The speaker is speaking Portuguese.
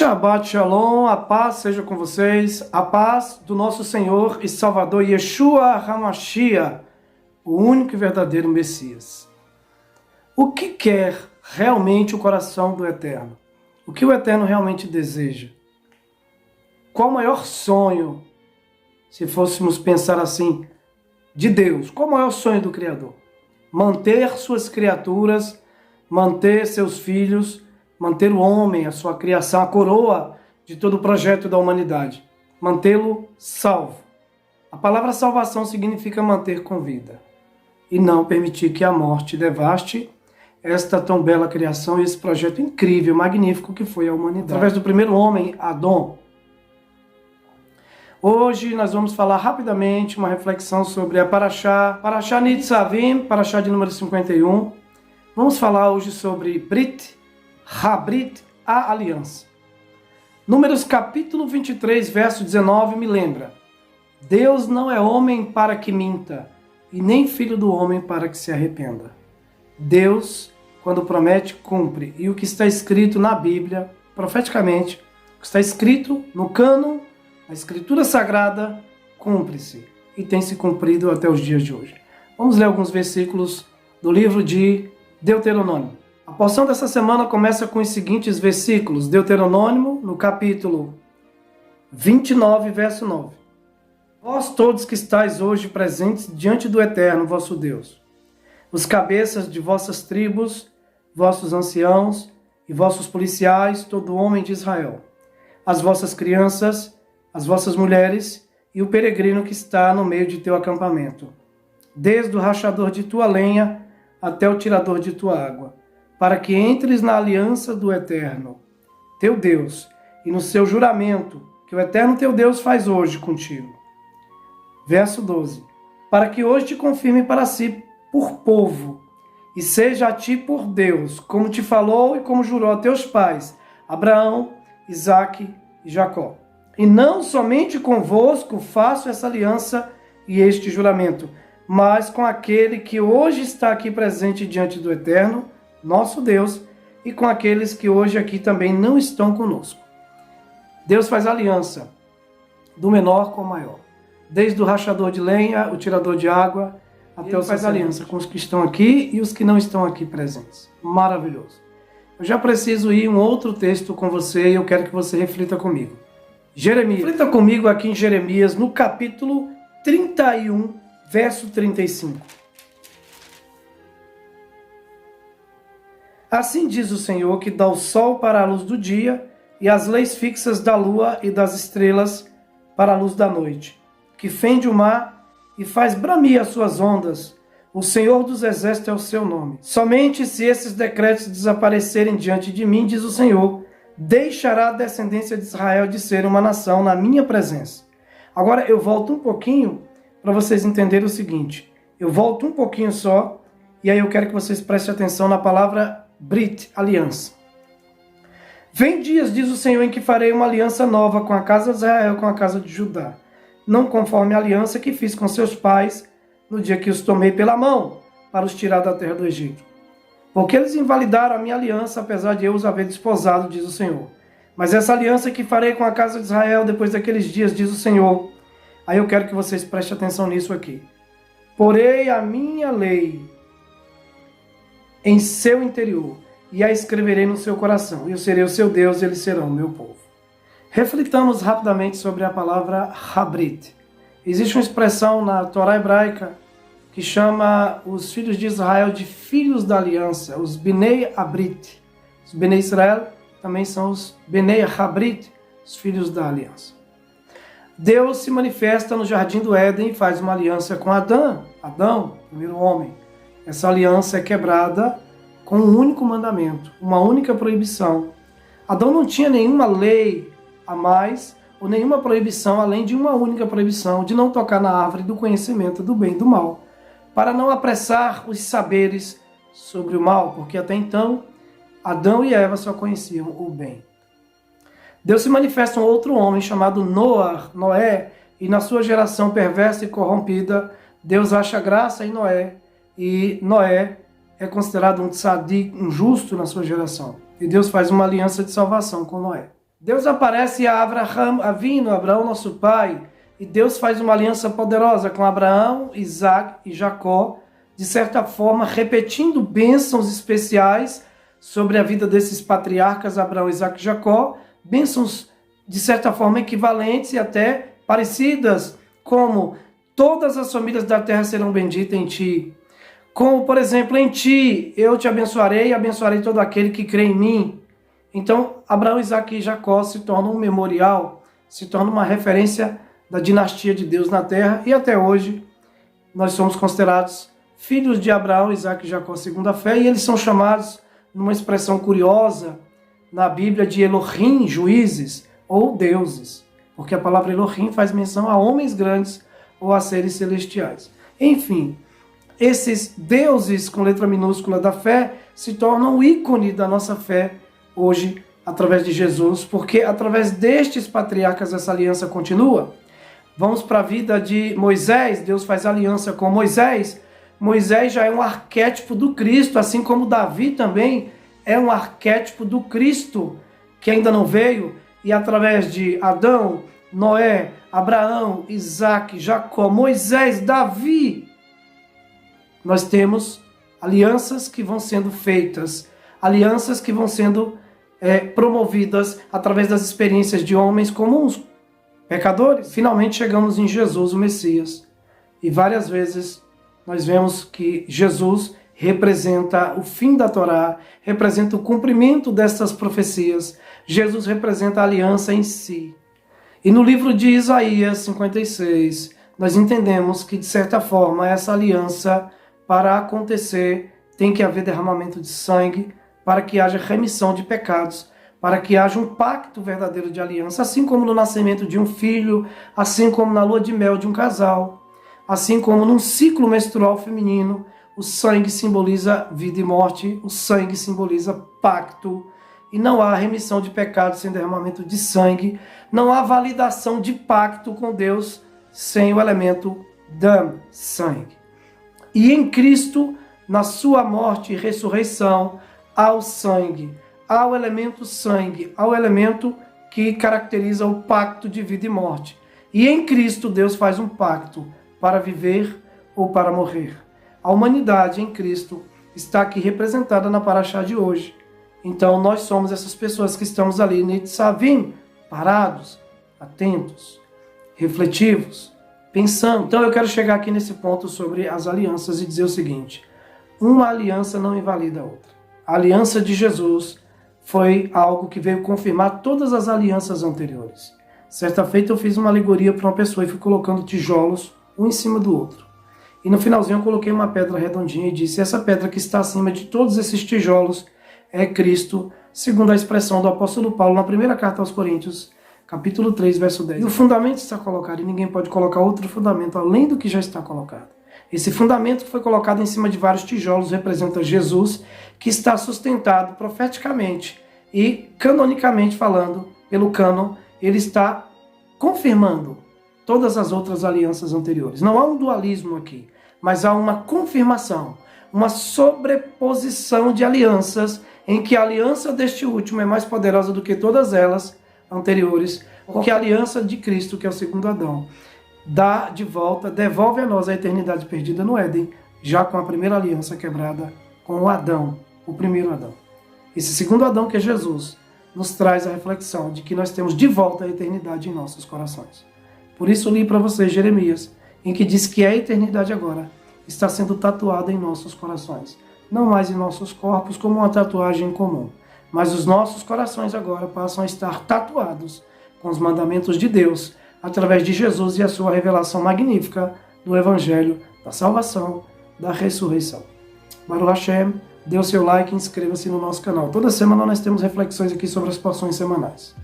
Shabbat Shalom, a paz seja com vocês, a paz do nosso Senhor e Salvador Yeshua HaMashiach, o único e verdadeiro Messias. O que quer realmente o coração do Eterno? O que o Eterno realmente deseja? Qual o maior sonho, se fôssemos pensar assim, de Deus? Qual o maior sonho do Criador? Manter suas criaturas, manter seus filhos, manter o homem, a sua criação, a coroa de todo o projeto da humanidade. Mantê-lo salvo. A palavra salvação significa manter com vida. E não permitir que a morte devaste esta tão bela criação e esse projeto incrível, magnífico que foi a humanidade. Através do primeiro homem, Adão. Hoje nós vamos falar rapidamente uma reflexão sobre a Parashá Nitzavim, Parashá de número 51. Vamos falar hoje sobre Brit, Habrit, a aliança. Números capítulo 23, verso 19 me lembra: Deus não é homem para que minta, e nem filho do homem para que se arrependa. Deus, quando promete, cumpre. E o que está escrito na Bíblia, profeticamente, o que está escrito no cânon, na Escritura Sagrada, cumpre-se. E tem se cumprido até os dias de hoje. Vamos ler alguns versículos do livro de Deuteronômio. A porção dessa semana começa com os seguintes versículos. Deuteronômio, no capítulo 29, verso 9. Vós todos que estáis hoje presentes diante do Eterno, vosso Deus, os cabeças de vossas tribos, vossos anciãos e vossos policiais, todo homem de Israel, as vossas crianças, as vossas mulheres e o peregrino que está no meio de teu acampamento, desde o rachador de tua lenha até o tirador de tua água, para que entres na aliança do Eterno, teu Deus, e no seu juramento, que o Eterno teu Deus faz hoje contigo. Verso 12. Para que hoje te confirme para si por povo, e seja a ti por Deus, como te falou e como jurou a teus pais, Abraão, Isaque e Jacó. E não somente convosco faço essa aliança e este juramento, mas com aquele que hoje está aqui presente diante do Eterno, nosso Deus, e com aqueles que hoje aqui também não estão conosco. Deus faz aliança do menor com o maior. Desde o rachador de lenha, o tirador de água, até os faz aliança com os que estão aqui e os que não estão aqui presentes. Maravilhoso. Eu já preciso ir um outro texto com você e eu quero que você reflita comigo. Jeremias. Reflita comigo aqui em Jeremias, no capítulo 31, verso 35. Assim diz o Senhor, que dá o sol para a luz do dia e as leis fixas da lua e das estrelas para a luz da noite, que fende o mar e faz bramir as suas ondas. O Senhor dos Exércitos é o seu nome. Somente se esses decretos desaparecerem diante de mim, diz o Senhor, deixará a descendência de Israel de ser uma nação na minha presença. Agora eu volto um pouquinho para vocês entenderem o seguinte. Eu volto um pouquinho só e aí eu quero que vocês prestem atenção na palavra Brit, aliança. Vem dias, diz o Senhor, em que farei uma aliança nova com a casa de Israel, com a casa de Judá, não conforme a aliança que fiz com seus pais no dia que os tomei pela mão para os tirar da terra do Egito. Porque eles invalidaram a minha aliança, apesar de eu os haver desposado, diz o Senhor. Mas essa aliança que farei com a casa de Israel depois daqueles dias, diz o Senhor. Aí eu quero que vocês prestem atenção nisso aqui. Porei a minha lei em seu interior, e a escreverei no seu coração. Eu serei o seu Deus, e eles serão o meu povo. Reflitamos rapidamente sobre a palavra Habrit. Existe uma expressão na Torá hebraica que chama os filhos de Israel de filhos da aliança, os Bnei Abrit. Os Bnei Israel também são os Bnei Habrit, os filhos da aliança. Deus se manifesta no jardim do Éden e faz uma aliança com Adão, primeiro homem. Essa aliança é quebrada com um único mandamento, uma única proibição. Adão não tinha nenhuma lei a mais ou nenhuma proibição além de uma única proibição de não tocar na árvore do conhecimento do bem e do mal, para não apressar os saberes sobre o mal, porque até então Adão e Eva só conheciam o bem. Deus se manifesta um outro homem chamado Noé, e na sua geração perversa e corrompida, Deus acha graça em Noé, e Noé é considerado um tzadik, um justo na sua geração. E Deus faz uma aliança de salvação com Noé. Deus aparece a Abraham, Abraão, nosso pai, e Deus faz uma aliança poderosa com Abraão, Isaac e Jacó, de certa forma repetindo bênçãos especiais sobre a vida desses patriarcas, Abraão, Isaac e Jacó, bênçãos de certa forma equivalentes e até parecidas, como todas as famílias da terra serão benditas em ti. Como, por exemplo, em ti eu te abençoarei e abençoarei todo aquele que crê em mim. Então, Abraão, Isaac e Jacó se tornam um memorial, se tornam uma referência da dinastia de Deus na terra, e até hoje nós somos considerados filhos de Abraão, Isaac e Jacó segundo a fé, e eles são chamados, numa expressão curiosa, na Bíblia de Elohim, juízes, ou deuses, porque a palavra Elohim faz menção a homens grandes ou a seres celestiais. Enfim, esses deuses com letra minúscula da fé se tornam o ícone da nossa fé hoje, através de Jesus, porque através destes patriarcas essa aliança continua. Vamos para a vida de Moisés, Deus faz aliança com Moisés. Moisés já é um arquétipo do Cristo, assim como Davi também é um arquétipo do Cristo, que ainda não veio, e através de Adão, Noé, Abraão, Isaac, Jacó, Moisés, Davi, nós temos alianças que vão sendo feitas, alianças que vão sendo promovidas através das experiências de homens comuns, pecadores. Finalmente chegamos em Jesus, o Messias. E várias vezes nós vemos que Jesus representa o fim da Torá, representa o cumprimento dessas profecias. Jesus representa a aliança em si. E no livro de Isaías 56, nós entendemos que, de certa forma, essa aliança, para acontecer, tem que haver derramamento de sangue, para que haja remissão de pecados, para que haja um pacto verdadeiro de aliança, assim como no nascimento de um filho, assim como na lua de mel de um casal, assim como num ciclo menstrual feminino. O sangue simboliza vida e morte, o sangue simboliza pacto, e não há remissão de pecados sem derramamento de sangue, não há validação de pacto com Deus sem o elemento do sangue. E em Cristo, na sua morte e ressurreição, há o sangue, há o elemento sangue, há o elemento que caracteriza o pacto de vida e morte. E em Cristo Deus faz um pacto para viver ou para morrer. A humanidade em Cristo está aqui representada na paraxá de hoje. Então nós somos essas pessoas que estamos ali, nitzavim, parados, atentos, refletivos, pensando. Então eu quero chegar aqui nesse ponto sobre as alianças e dizer o seguinte: uma aliança não invalida a outra. A aliança de Jesus foi algo que veio confirmar todas as alianças anteriores. Certa feita eu fiz uma alegoria para uma pessoa e fui colocando tijolos um em cima do outro. E no finalzinho eu coloquei uma pedra redondinha e disse: essa pedra que está acima de todos esses tijolos é Cristo, segundo a expressão do apóstolo Paulo na primeira carta aos Coríntios, capítulo 3, verso 10. E o fundamento está colocado, e ninguém pode colocar outro fundamento além do que já está colocado. Esse fundamento que foi colocado em cima de vários tijolos representa Jesus, que está sustentado profeticamente e canonicamente falando, pelo cânon, ele está confirmando todas as outras alianças anteriores. Não há um dualismo aqui, mas há uma confirmação, uma sobreposição de alianças, em que a aliança deste último é mais poderosa do que todas elas anteriores, porque a aliança de Cristo, que é o segundo Adão, dá de volta, devolve a nós a eternidade perdida no Éden, já com a primeira aliança quebrada com o Adão, o primeiro Adão. Esse segundo Adão, que é Jesus, nos traz a reflexão de que nós temos de volta a eternidade em nossos corações. Por isso li para vocês Jeremias, em que diz que a eternidade agora está sendo tatuada em nossos corações. Não mais em nossos corpos como uma tatuagem comum, mas os nossos corações agora passam a estar tatuados com os mandamentos de Deus, através de Jesus e a sua revelação magnífica do Evangelho, da salvação, da ressurreição. Baruch Hashem, dê o seu like e inscreva-se no nosso canal. Toda semana nós temos reflexões aqui sobre as porções semanais.